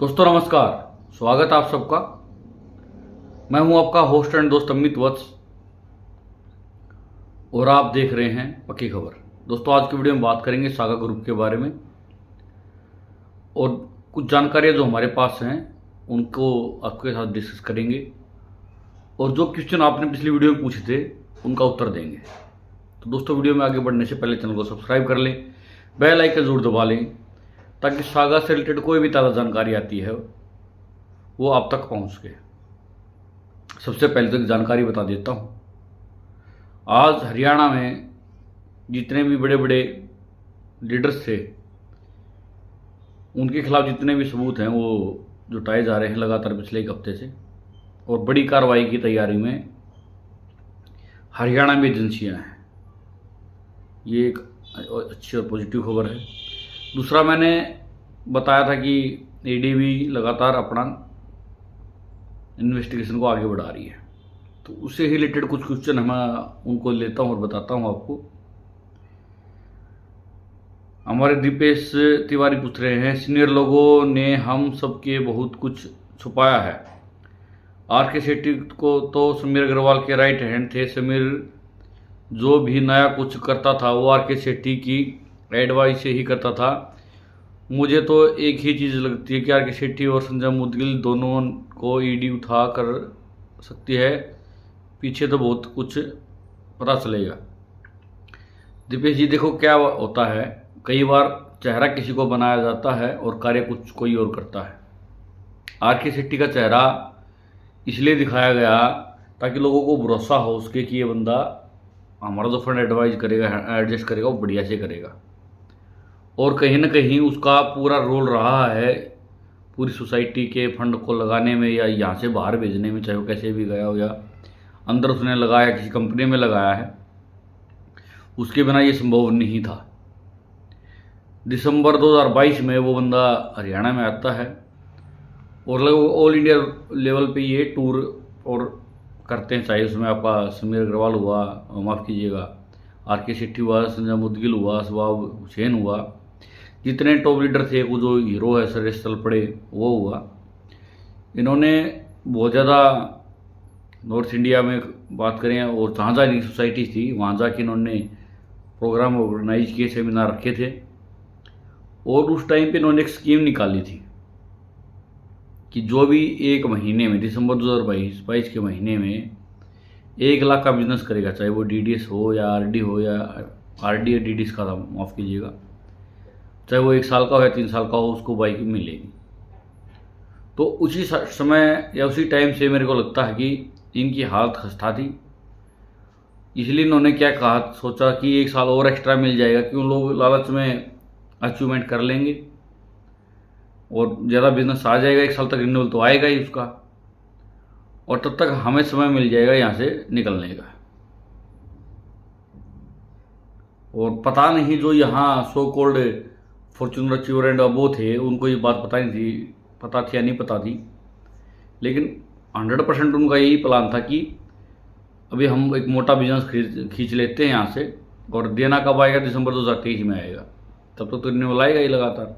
दोस्तों नमस्कार। स्वागत है आप सबका। मैं हूं आपका होस्ट एंड दोस्त अमित वत्स और आप देख रहे हैं पक्की खबर। दोस्तों आज की वीडियो में बात करेंगे सागा ग्रुप के बारे में और कुछ जानकारियां जो हमारे पास हैं उनको आपके साथ डिस्कस करेंगे और जो क्वेश्चन आपने पिछली वीडियो में पूछे थे उनका उत्तर देंगे। तो दोस्तों वीडियो में आगे बढ़ने से पहले चैनल को सब्सक्राइब कर लें, बेल आइकन जरूर दबा लें ताकि सागा से रिलेटेड कोई भी ताज़ा जानकारी आती है वो आप तक पहुंच सके। सबसे पहले तो एक जानकारी बता देता हूं। आज हरियाणा में जितने भी बड़े बड़े लीडर्स थे उनके खिलाफ जितने भी सबूत हैं वो जुटाए जा रहे हैं लगातार पिछले एक हफ्ते से, और बड़ी कार्रवाई की तैयारी में हरियाणा में एजेंसियां हैं। ये एक अच्छी और पॉजिटिव खबर है। दूसरा, मैंने बताया था कि ईडी भी लगातार अपना इन्वेस्टिगेशन को आगे बढ़ा रही है, तो उससे रिलेटेड कुछ क्वेश्चन मैं उनको लेता हूं और बताता हूं आपको। हमारे दीपेश तिवारी पूछ रहे हैं, सीनियर लोगों ने हम सबके बहुत कुछ छुपाया है। आर.के. शेट्टी को तो समीर अग्रवाल के राइट हैंड थे। समीर जो भी नया कुछ करता था वो आर.के. शेट्टी की एडवाइस से ही करता था। मुझे तो एक ही चीज़ लगती है कि आर.के. शेट्टी और संजय मुदगिल दोनों को ईडी उठा कर सकती है, पीछे तो बहुत कुछ पता चलेगा। दीपेश जी, देखो क्या होता है, कई बार चेहरा किसी को बनाया जाता है और कार्य कुछ कोई और करता है। आर.के. शेट्टी का चेहरा इसलिए दिखाया गया ताकि लोगों को भरोसा हो उसके कि ये बंदा हमारा जो फंड एडवाइज करेगा, एडजस्ट करेगा, वो बढ़िया से करेगा। और कहीं ना कहीं उसका पूरा रोल रहा है पूरी सोसाइटी के फंड को लगाने में या यहाँ से बाहर भेजने में, चाहे वो कैसे भी गया हो या अंदर उसने लगाया किसी कंपनी में लगाया है, उसके बिना ये संभव नहीं था। दिसंबर 2022 में वो बंदा हरियाणा में आता है और लगभग ऑल इंडिया लेवल पे ये टूर और करते हैं, चाहे उसमें आपका समीर अग्रवाल हुआ, माफ़ कीजिएगा, आर.के. शेट्टी हुआ, संजय मुदगिल हुआ, शबाब हुसैन हुआ, जितने टॉप लीडर थे, वो जो हीरो है सरेश चल पड़े वो हुआ। इन्होंने बहुत ज़्यादा नॉर्थ इंडिया में बात करें और जहाँ जहाँ इनकी सोसाइटी थी वहाँ जाके इन्होंने प्रोग्राम ऑर्गेनाइज किए, सेमिनार रखे थे। और उस टाइम पे इन्होंने एक स्कीम निकाली थी कि जो भी एक महीने में, दिसंबर 2022 के महीने में 1 लाख का बिजनेस करेगा, चाहे वो डीडीएस हो या आरडी हो, या आरडी या डीडीएस का था, माफ़ कीजिएगा, चाहे वो 1 साल का हो या 3 साल का हो, उसको बाइक मिलेगी। तो उसी समय या उसी टाइम से मेरे को लगता है कि इनकी हालत खस्ता थी, इसलिए इन्होंने क्या कहा, सोचा कि 1 साल और एक्स्ट्रा मिल जाएगा, क्यों लोग लालच में अचीवमेंट कर लेंगे और ज़्यादा बिजनेस आ जाएगा, 1 साल तक रिन्यूअल तो आएगा ही उसका, और तब तक हमें समय मिल जाएगा यहाँ से निकलने का। और पता नहीं जो यहाँ so called Fortuner achiever and above थे उनको ये बात पता नहीं थी, पता थी या नहीं पता थी, लेकिन 100% उनका यही प्लान था कि अभी हम एक मोटा बिजनेस खींच लेते हैं यहाँ से, और देना कब आएगा, दिसंबर 2023 में आएगा, तब तक तो रिन्यूअल आएगा ही लगातार।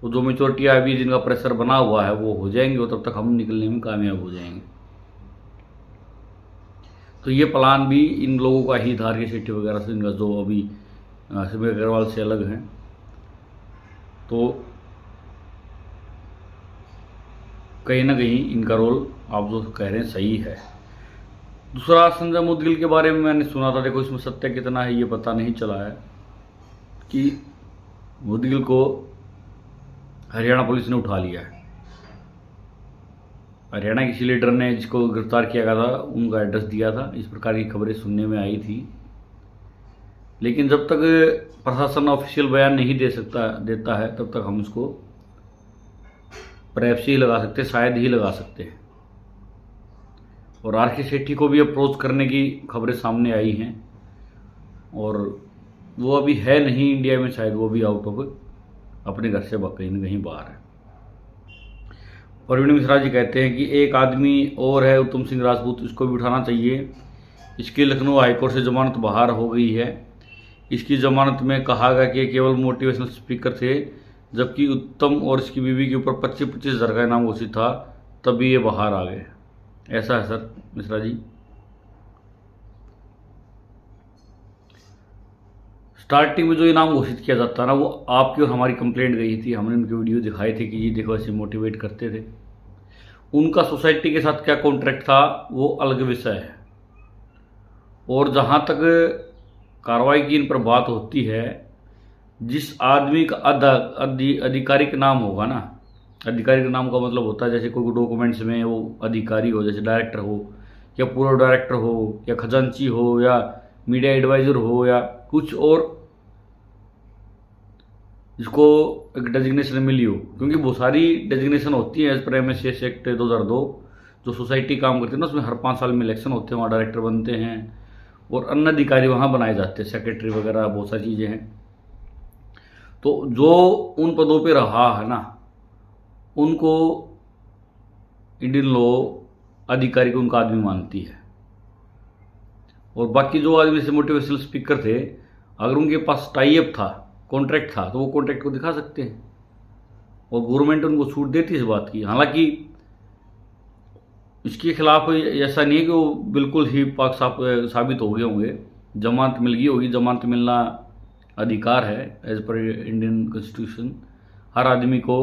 तो जो मेच्योरिटी अभी जिनका प्रेशर बना हुआ है वो हो जाएंगे और तब तक हम निकलने में कामयाब हो जाएंगे। तो ये प्लान भी इन लोगों का ही था, आर.के. शेट्टी वगैरह से, इनका जो अभी समीर अग्रवाल से अलग हैं। तो कहीं ना कहीं इनका रोल आप जो कह रहे हैं सही है। दूसरा, संजय मुदगिल के बारे में मैंने सुना था, देखो इसमें सत्य कितना है ये पता नहीं चला है, कि मुदगिल को हरियाणा पुलिस ने उठा लिया है। हरियाणा किसी लीडर ने जिसको गिरफ्तार किया गया था उनका एड्रेस दिया था, इस प्रकार की खबरें सुनने में आई थी। लेकिन जब तक प्रशासन ऑफिशियल बयान नहीं देता है तब तक हम इसको परहैप्स ही लगा सकते, शायद ही लगा सकते हैं। और आर.के. शेट्टी को भी अप्रोच करने की खबरें सामने आई हैं और वो अभी है नहीं इंडिया में, शायद वो भी आउट ऑफ अपने घर से कहीं न कहीं बाहर है। प्रवीण मिश्रा जी कहते हैं कि एक आदमी और है उत्तम सिंह राजपूत, इसको भी उठाना चाहिए। इसकी लखनऊ हाईकोर्ट से जमानत बाहर हो गई है। इसकी जमानत में कहा गया कि केवल मोटिवेशनल स्पीकर थे, जबकि उत्तम और इसकी बीवी के ऊपर 25-25 हज़ार का इनाम घोषित था, तभी ये बाहर आ गए। ऐसा है सर मिश्रा जी। स्टार्टिंग में जो इनाम घोषित किया जाता है ना, वो आपकी और हमारी कंप्लेंट गई थी, हमने उनके वीडियो दिखाए थे कि ये देखो ऐसे मोटिवेट करते थे। उनका सोसाइटी के साथ क्या कॉन्ट्रैक्ट था वो अलग विषय है। और जहाँ तक कार्रवाई की इन पर बात होती है, जिस आदमी का आधिकारिक नाम होगा ना, आधिकारिक नाम का मतलब होता है जैसे कोई डॉक्यूमेंट्स में वो अधिकारी हो, जैसे डायरेक्टर हो या पूर्व डायरेक्टर हो या खजांची हो या मीडिया एडवाइज़र हो या कुछ और, जिसको एक डेजिग्नेशन मिली हो, क्योंकि बहुत सारी डेजिग्नेशन होती है एज पर MSS एक्ट 2002 जो सोसाइटी काम करती है ना, उसमें हर 5 साल में इलेक्शन होते हैं, वहाँ डायरेक्टर बनते हैं और अन्य अधिकारी वहाँ बनाए जाते हैं, सेक्रेटरी वगैरह बहुत सारी चीज़ें हैं। तो जो उन पदों पे रहा है ना, उनको इंडियन लॉ अधिकारी को उनका आदमी मानती है। और बाकी जो आदमी से मोटिवेशनल स्पीकर थे, अगर उनके पास टाई अप था, कॉन्ट्रैक्ट था, तो वो कॉन्ट्रैक्ट को दिखा सकते हैं और गवर्नमेंट उनको छूट देती है इस बात की। हालांकि इसके खिलाफ ऐसा नहीं है कि वो बिल्कुल ही पाक साबित हो गए होंगे, जमानत मिल गई होगी। जमानत मिलना अधिकार है एज पर इंडियन कॉन्स्टिट्यूशन, हर आदमी को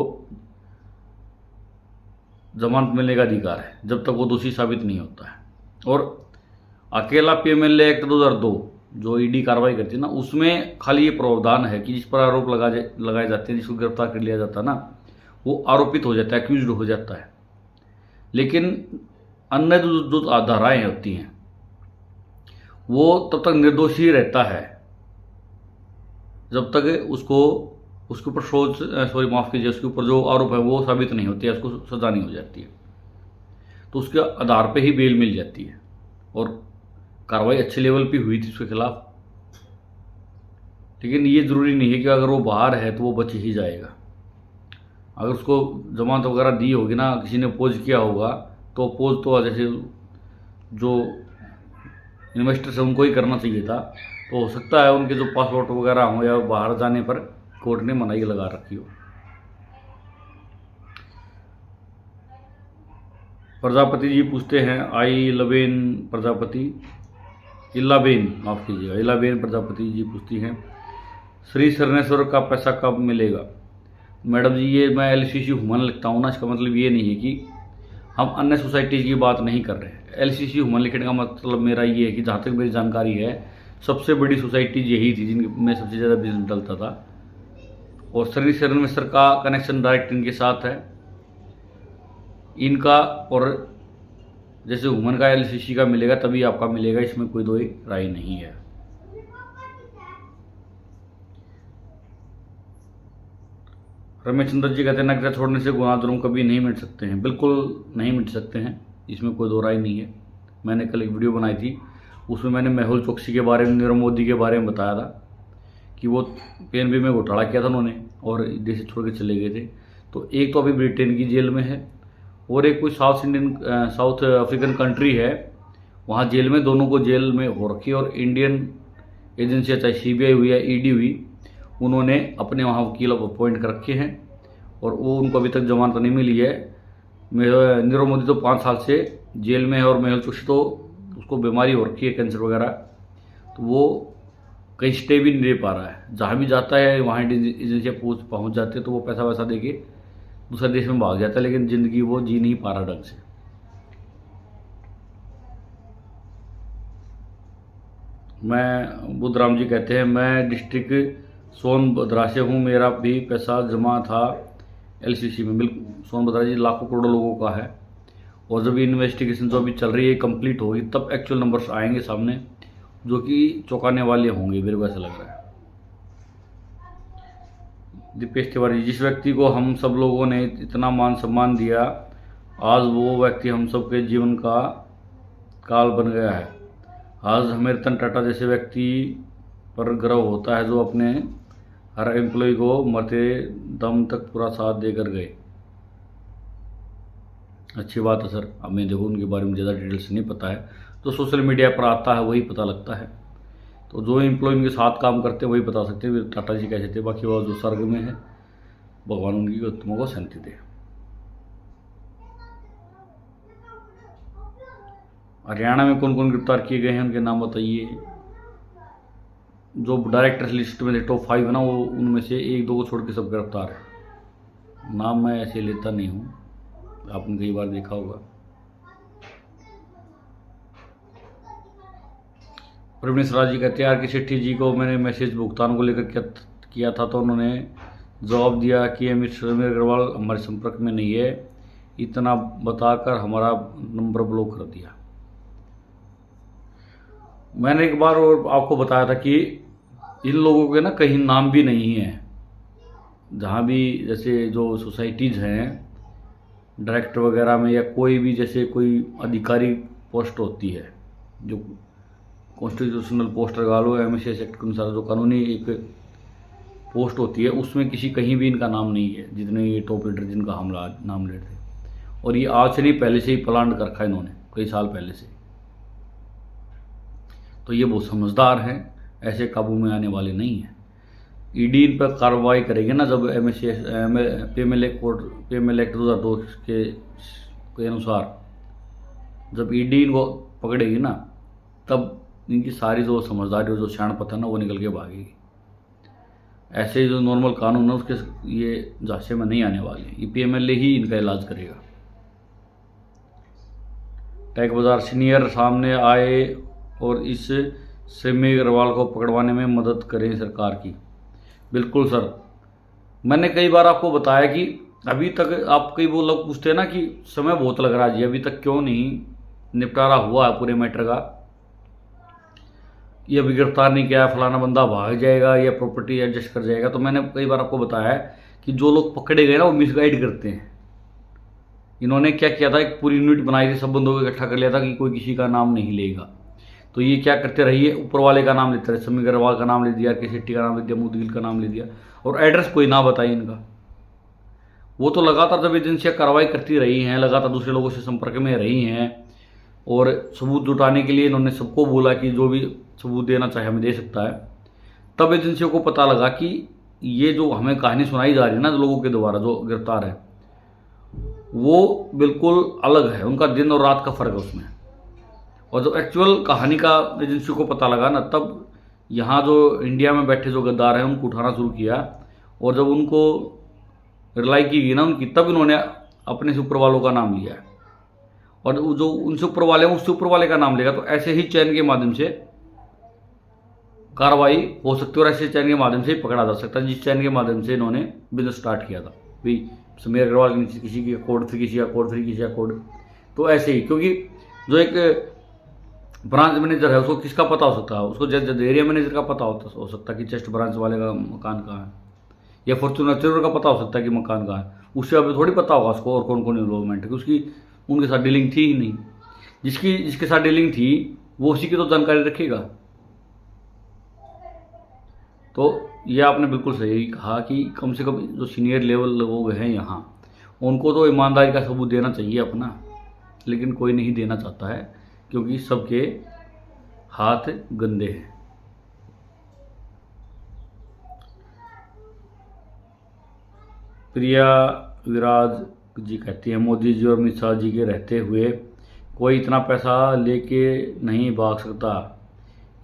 जमानत मिलने का अधिकार है जब तक वो दोषी साबित नहीं होता है। और अकेला PMLA एक्ट 2002 जो ED कार्रवाई करती है ना, उसमें खाली ये प्रावधान है कि जिस पर आरोप लगाए जाते हैं, जिसको गिरफ्तार कर लिया जाता है ना, वो आरोपित हो जाता है, एक्यूज्ड हो जाता है। लेकिन अन्य जो धाराएं होती हैं वो तब तक निर्दोष ही रहता है जब तक उसके ऊपर माफ़ कीजिए, उसके ऊपर जो आरोप है वो साबित नहीं होती है, उसको सजा नहीं हो जाती है, तो उसके आधार पे ही बेल मिल जाती है। और कार्रवाई अच्छे लेवल पे हुई थी उसके खिलाफ। लेकिन ये ज़रूरी नहीं है कि अगर वो बाहर है तो वो बच ही जाएगा। अगर उसको जमानत वगैरह दी होगी ना, किसी ने अपोज किया होगा, तो अपोज तो जैसे जो इन्वेस्टर्स है उनको ही करना चाहिए था। तो हो सकता है उनके जो पासपोर्ट वगैरह हो या बाहर जाने पर कोर्ट ने मनाही लगा रखी हो। प्रजापति जी पूछते हैं, इलाबेन माफ़ कीजिएगा, इलाबेन प्रजापति जी पूछती हैं, श्री सरनेश्वर का पैसा कब मिलेगा? मैडम जी, ये मैं LCC ह्यूमन लिखता हूँ ना, इसका मतलब ये नहीं है कि हम अन्य सोसाइटीज़ की बात नहीं कर रहे हैं। LCC ह्यूमन लिखने का मतलब मेरा ये है कि जहाँ तक मेरी जानकारी है, सबसे बड़ी सोसाइटीज यही थी जिनमें सबसे ज़्यादा बिजनेस डलता था। और श्री सरनेश्वर का कनेक्शन डायरेक्ट इनके साथ है, इनका। और जैसे ह्यूमन का LCC का मिलेगा तभी आपका मिलेगा, इसमें कोई दो राय नहीं है। रमेश चंद्र जी कहते हैं, नगदा छोड़ने से गुनाह जुर्म कभी नहीं मिट सकते हैं। बिल्कुल नहीं मिट सकते हैं, इसमें कोई दो राय नहीं है। मैंने कल एक वीडियो बनाई थी, उसमें मैंने मेहुल चोकसी के बारे में, नीरव मोदी के बारे में बताया था कि वो PNB में घोटाला किया था उन्होंने और देश छोड़ के चले गए थे। तो एक तो अभी ब्रिटेन की जेल में है और एक कोई साउथ अफ्रीकन कंट्री है, वहाँ जेल में, दोनों को जेल में हो रखी है। और इंडियन एजेंसियाँ, चाहे CBI हुई या ED हुई, उन्होंने अपने वहाँ वकील अपॉइंट कर रखे हैं और वो उनको अभी तक जमानत नहीं मिली है। नीरव मोदी तो 5 साल से जेल में है और मेहुल चोकसी तो उसको बीमारी हो रखी है, कैंसर वगैरह, तो वो कहीं स्टे भी नहीं दे पा रहा है। जहाँ भी जाता है वहाँ एजेंसियाँ पहुँच जाते हैं तो वो पैसा वैसा दे के दूसरे देश में भाग जाता है, लेकिन ज़िंदगी वो जी नहीं पा रहा ढंग से। मैं बुद्धराम जी कहते हैं, मैं डिस्ट्रिक्ट सोनभद्रा से हूँ, मेरा भी पैसा जमा था LCC में। बिल्कुल, सोनभद्रा जी लाखों करोड़ों लोगों का है और जब इन्वेस्टिगेशन जो अभी चल रही है कंप्लीट होगी तब एक्चुअल नंबर्स आएंगे सामने, जो कि चौंकाने वाले होंगे, मेरे को ऐसा लग रहा है। दीपेश तिवारी, जिस व्यक्ति को हम सब लोगों ने इतना मान सम्मान दिया, आज वो व्यक्ति हम सब के जीवन का काल बन गया है। आज हमें रतन टाटा जैसे व्यक्ति पर गर्व होता है जो अपने हर एम्प्लॉय को मरते दम तक पूरा साथ देकर गए। अच्छी बात है सर। अब मैं देखो उनके बारे में ज़्यादा डिटेल्स नहीं पता है, तो सोशल मीडिया पर आता है वही पता लगता है। तो जो एम्प्लॉय उनके साथ काम करते हैं वही बता सकते हैं टाटा जी कैसे थे, बाकी वो जो स्वर्ग में है। भगवान उनकी आत्मा को शांति दे। हरियाणा में कौन कौन गिरफ्तार किए गए हैं उनके नाम बताइए। जो डायरेक्टर्स लिस्ट में टॉप 5 है ना, वो उनमें से 1-2 को छोड़ के सब गिरफ्तार है। नाम मैं ऐसे लेता नहीं हूँ, आपने कई बार देखा होगा। प्रवीण स्वराज जी कहते हैं आर के सेठी जी को मैंने मैसेज भुगतान को लेकर किया था, तो उन्होंने जवाब दिया कि अमित समीर अग्रवाल हमारे संपर्क में नहीं है, इतना बताकर हमारा नंबर ब्लॉक कर दिया। मैंने एक बार और आपको बताया था कि इन लोगों के ना कहीं नाम भी नहीं है। जहाँ भी जैसे जो सोसाइटीज़ हैं डायरेक्टर वगैरह में, या कोई भी जैसे कोई अधिकारी पोस्ट होती है, जो कॉन्स्टिट्यूशनल पोस्ट लगा लो, MSS एक्ट के अनुसार जो कानूनी एक पोस्ट होती है, उसमें कहीं भी इनका नाम नहीं है। जितने ये टॉप लीडर जिनका हमला नाम ले थे, और ये आज से नहीं पहले से ही प्लान कर रखा है इन्होंने, कई साल पहले से। तो ये बहुत समझदार हैं, ऐसे काबू में आने वाले नहीं हैं। ईडी इन पर कार्रवाई करेगी ना, जब PML एक्ट 2002 के अनुसार जब ईडी इनको पकड़ेगी ना, तब इनकी सारी जो समझदारी और जो शानपत है ना, वो निकल के भागेगी। ऐसे जो नॉर्मल कानून है उसके ये झांसे में नहीं आने वाले। ये PML ही इनका इलाज करेगा। टैग बाजार सीनियर सामने आए और इस समीर अग्रवाल को पकड़वाने में मदद करें सरकार की। बिल्कुल सर, मैंने कई बार आपको बताया कि अभी तक आप कई वो लोग पूछते हैं ना कि समय बहुत लग रहा है जी, अभी तक क्यों नहीं निपटारा हुआ है पूरे मैटर का, ये अभी गिरफ्तार नहीं किया, फलाना बंदा भाग जाएगा या प्रॉपर्टी एडजस्ट कर जाएगा। तो मैंने कई बार आपको बताया है कि जो लोग पकड़े गए ना, वो मिसगाइड करते हैं। इन्होंने क्या किया था, एक पूरी यूनिट बनाई थी, सब बंदों को इकट्ठा कर लिया था कि कोई किसी का नाम नहीं लेगा। तो ये क्या करते रहिए, ऊपर वाले का नाम लेते रहे, समीर अग्रवाल का नाम ले दिया, के सेट्टी का नाम ले दिया, मुदगिल का नाम ले दिया, और एड्रेस कोई ना बताई इनका। वो तो लगातार जब एजेंसियाँ कार्रवाई करती रही हैं, लगातार दूसरे लोगों से संपर्क में रही हैं, और सबूत जुटाने के लिए इन्होंने सबको बोला कि जो भी सबूत देना चाहे हमें दे सकता है। तब एजेंसियों को पता लगा कि ये जो हमें कहानी सुनाई जा रही है ना, लोगों के द्वारा जो गिरफ्तार है, वो बिल्कुल अलग है, उनका दिन और रात का फर्क है उसमें। और जब एक्चुअल कहानी का एजेंसी को पता लगा ना, तब यहाँ जो इंडिया में बैठे जो गद्दार हैं उनको उठाना शुरू किया, और जब उनको रिलाई की गई ना उनकी, तब इन्होंने अपने से ऊपर वालों का नाम लिया है, और जो उनसे ऊपर वाले हैं उससे ऊपर वाले का नाम लेगा। तो ऐसे ही चैन के माध्यम से कार्रवाई हो सकती है, और ऐसे चैन के माध्यम से ही पकड़ा जा सकता है, जिस चैन के माध्यम से इन्होंने बिजनेस स्टार्ट किया था। भाई समीर अग्रवाल के नीचे किसी की कोड, फिर किसी का कोड, फिर किसी का कोड। तो ऐसे ही, क्योंकि जो एक ब्रांच मैनेजर है उसको किसका पता हो सकता है, उसको एरिया मैनेजर का पता हो सकता है कि चेस्ट ब्रांच वाले का मकान कहाँ है, या फॉर्चूनर का पता हो सकता है कि मकान कहाँ है। उससे अभी थोड़ी पता होगा उसको और कौन कौन इन्वॉल्वमेंट है, उसकी उनके साथ डीलिंग थी ही नहीं। जिसके साथ डीलिंग थी वो उसी की तो जानकारी रखेगा। तो ये आपने बिल्कुल सही कहा कि कम से कम जो सीनियर लेवल लोग हैं यहाँ, उनको तो ईमानदारी का सबूत देना चाहिए अपना, लेकिन कोई नहीं देना चाहता है, क्योंकि सबके हाथ गंदे हैं। प्रिया विराज जी कहती है मोदी जी और अमित शाह जी के रहते हुए कोई इतना पैसा लेके नहीं भाग सकता,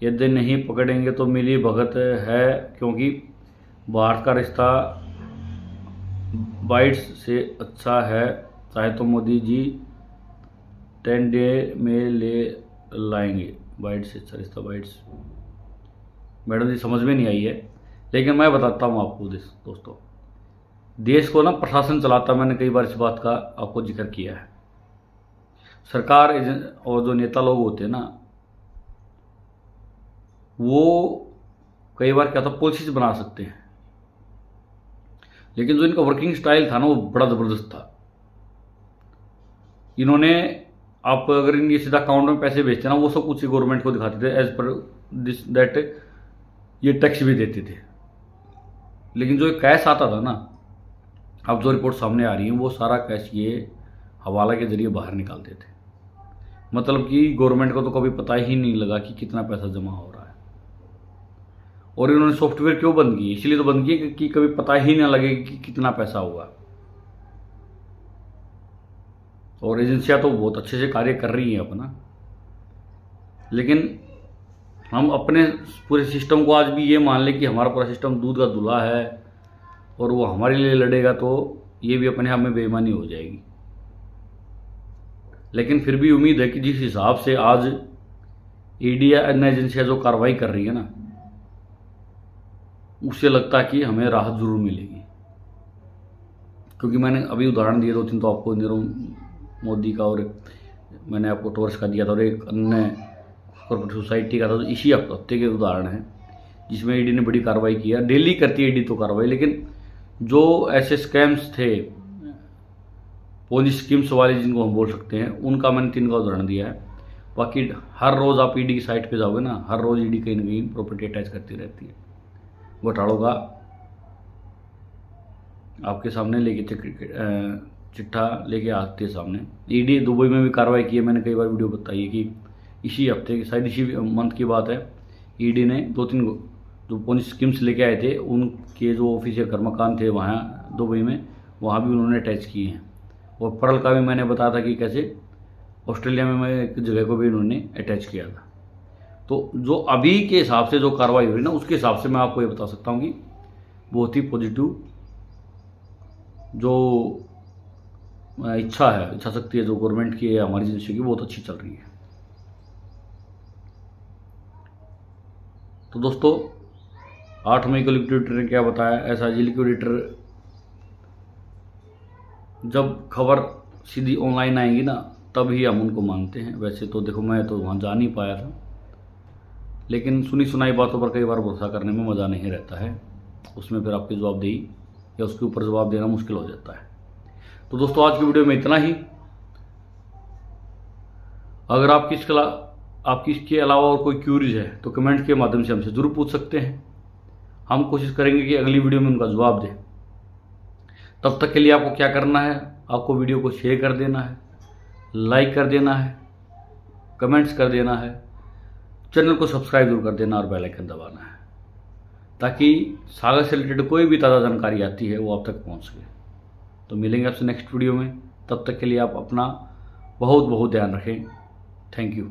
यदि नहीं पकड़ेंगे तो मिली भगत है, क्योंकि भारत का रिश्ता बाइट्स से अच्छा है, चाहे तो मोदी जी 10 डे में ले लाएंगे। बाइट्स से अच्छा रिश्ता, बाइट्स मैडम जी समझ में नहीं आई है, लेकिन मैं बताता हूँ आपको दोस्तों। देश को ना प्रशासन चलाता, मैंने कई बार इस बात का आपको जिक्र किया है। सरकार और जो नेता लोग होते हैं ना, वो कई बार क्या था, पॉलिसीज बना सकते हैं, लेकिन जो इनका वर्किंग स्टाइल था ना, वो बड़ा ज़बरदस्त था। इन्होंने, आप अगर इनके सीधा अकाउंट में पैसे भेजते ना, वो सब कुछ गवर्नमेंट को दिखाते थे एज पर दिस दैट, ये टैक्स भी देते थे। लेकिन जो कैश आता था ना, अब जो रिपोर्ट सामने आ रही है, वो सारा कैश ये हवाला के जरिए बाहर निकालते थे। मतलब कि गवर्नमेंट को तो कभी पता ही नहीं लगा कि कितना पैसा जमा हो रहा है। और इन्होंने सॉफ्टवेयर क्यों बंद किए? इसलिए तो बंद किए कि कभी पता ही ना लगे कि कितना पैसा हुआ। और एजेंसियां तो बहुत अच्छे से कार्य कर रही हैं अपना, लेकिन हम अपने पूरे सिस्टम को आज भी ये मान लें कि हमारा पूरा सिस्टम दूध का दूल्हा है और वो हमारे लिए लड़ेगा, तो ये भी अपने आप में बेईमानी हो जाएगी। लेकिन फिर भी उम्मीद है कि जिस हिसाब से आज ईडी या अन्य एजेंसियां जो कार्रवाई कर रही है ना, उससे लगता है कि हमें राहत जरूर मिलेगी। क्योंकि मैंने अभी उदाहरण दिए 2-3 तो आपको नीरव मोदी का, और मैंने आपको टॉर्च का दिया था, और एक अन्य कॉर्पोरेट सोसाइटी का था। तो इसी हफ्ते के उदाहरण हैं जिसमें ईडी ने बड़ी कार्रवाई की है। डेली करती है ईडी तो कार्रवाई, लेकिन जो ऐसे स्कैम्स थे, पोजी स्कीम्स वाले जिनको हम बोल सकते हैं, उनका मैंने 3 का उदाहरण दिया है। बाकी हर रोज़ आप ईडी की साइट पे जाओगे ना, हर रोज़ ईडी कहीं ना कहीं प्रॉपर्टी अटैच करती रहती है। घोटालों का आपके सामने लेके चिट्ठा लेके आते हैं सामने। ईडी दुबई में भी कार्रवाई की है, मैंने कई बार वीडियो बताई है कि इसी हफ्ते की, शायद इसी मंथ की बात है, ईडी ने 2-3 जो पोजी स्कीम्स लेके आए थे, उनके जो ऑफिस या घर मकान थे वहाँ दुबई में, वहाँ भी उन्होंने अटैच किए हैं। और परल का भी मैंने बताया था कि कैसे ऑस्ट्रेलिया में एक जगह को भी उन्होंने अटैच किया था। तो जो अभी के हिसाब से जो कार्रवाई हुई ना, उसके हिसाब से मैं आपको ये बता सकता हूँ कि बहुत ही पॉजिटिव जो इच्छा शक्ति है जो गवर्नमेंट की है, हमारी एजेंसी की, बहुत अच्छी चल रही है। तो दोस्तों 8 मई को लिक्विडेटर ने क्या बताया, ऐसा जी लिक्विडेटर जब खबर सीधी ऑनलाइन आएगी ना, तभी हम उनको मानते हैं। वैसे तो देखो, मैं तो वहाँ जा नहीं पाया था, लेकिन सुनी सुनाई बातों पर कई बार भरोसा करने में मज़ा नहीं रहता है। उसमें फिर आपकी जवाबदेही या उसके ऊपर जवाब देना मुश्किल हो जाता है। तो दोस्तों आज की वीडियो में इतना ही। अगर आपकी इसके अलावा और कोई क्यूरीज है तो कमेंट के माध्यम से हमसे ज़रूर पूछ सकते हैं। हम कोशिश करेंगे कि अगली वीडियो में उनका जवाब दें। तब तक के लिए आपको क्या करना है, आपको वीडियो को शेयर कर देना है, लाइक कर देना है, कमेंट्स कर देना है, चैनल को सब्सक्राइब जरूर कर देना और बेल आइकन दबाना है, ताकि सागर से रिलेटेड कोई भी ताज़ा जानकारी आती है वो आप तक पहुंच सके। तो मिलेंगे आपसे नेक्स्ट वीडियो में। तब तक के लिए आप अपना बहुत बहुत ध्यान रखें। Thank you.